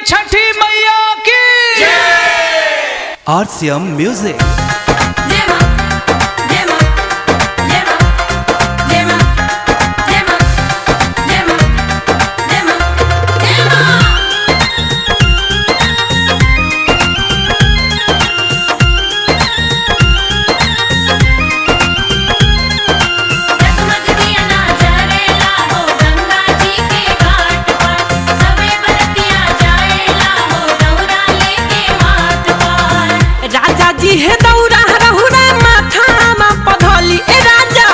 छठी मैया की RCM music. हे दौरा रहुरा माथा मा पधौली ए राजा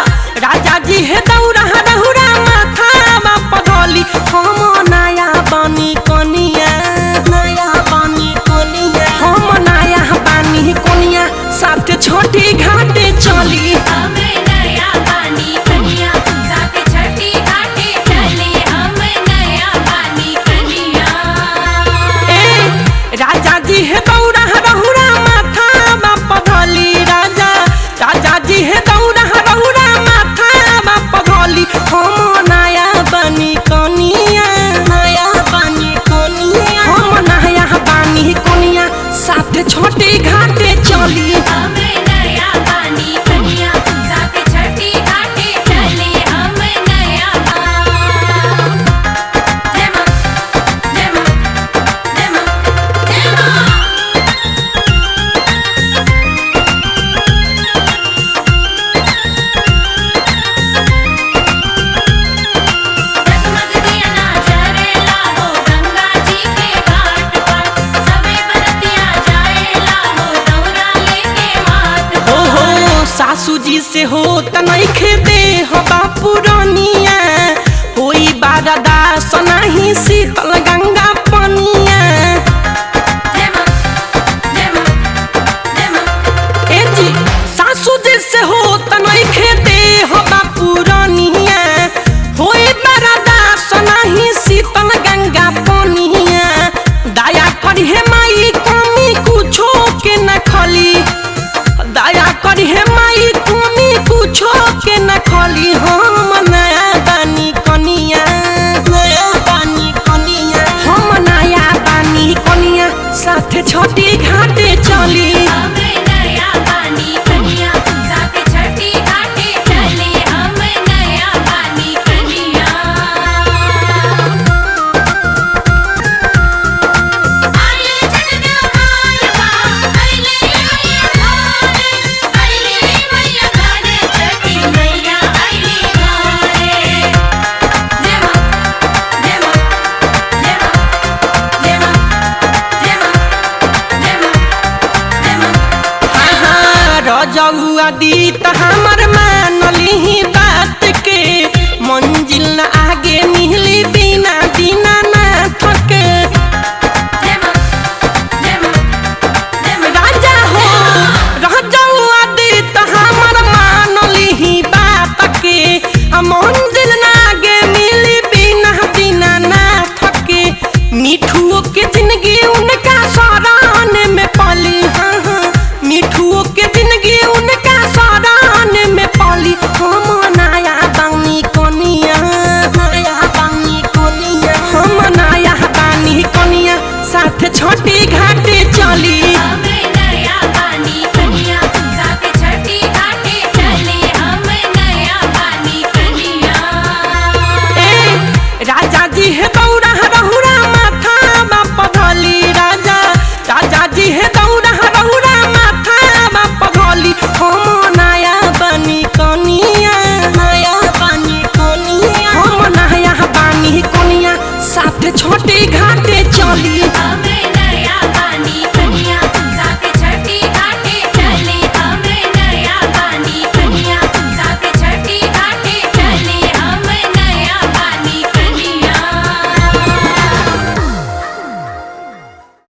राजा जी हे दौरा रहुरा माथा मा पधौली हम नया बानी कोनिया हम नया बानी कोनिया साथ छोटी घाटे चली राजा जी हे दौरा रहुरा राजा जी हे दौरा रहुरा माथा मा पधौली हम नया बानी कोनिया हम नया बानी कोनिया साथ छोटी घाटे चली सासू जी से हो तनई खेदे हवा पुरानिया होई बारदा सनाही शीतल गंगा पनिया ए जी सासू जी से हो तनई खेदे हवा पुरानिया होई बारदा सनाही शीतल गंगा पनिया दया करी हे माई कमी कुछो के न खली दया करी हे माई कमी कुछो के न खली हम नया बानी कनिया हम नया बानी कनिया साथ छोटी घाटे चली जहुआ दी त हमर मानली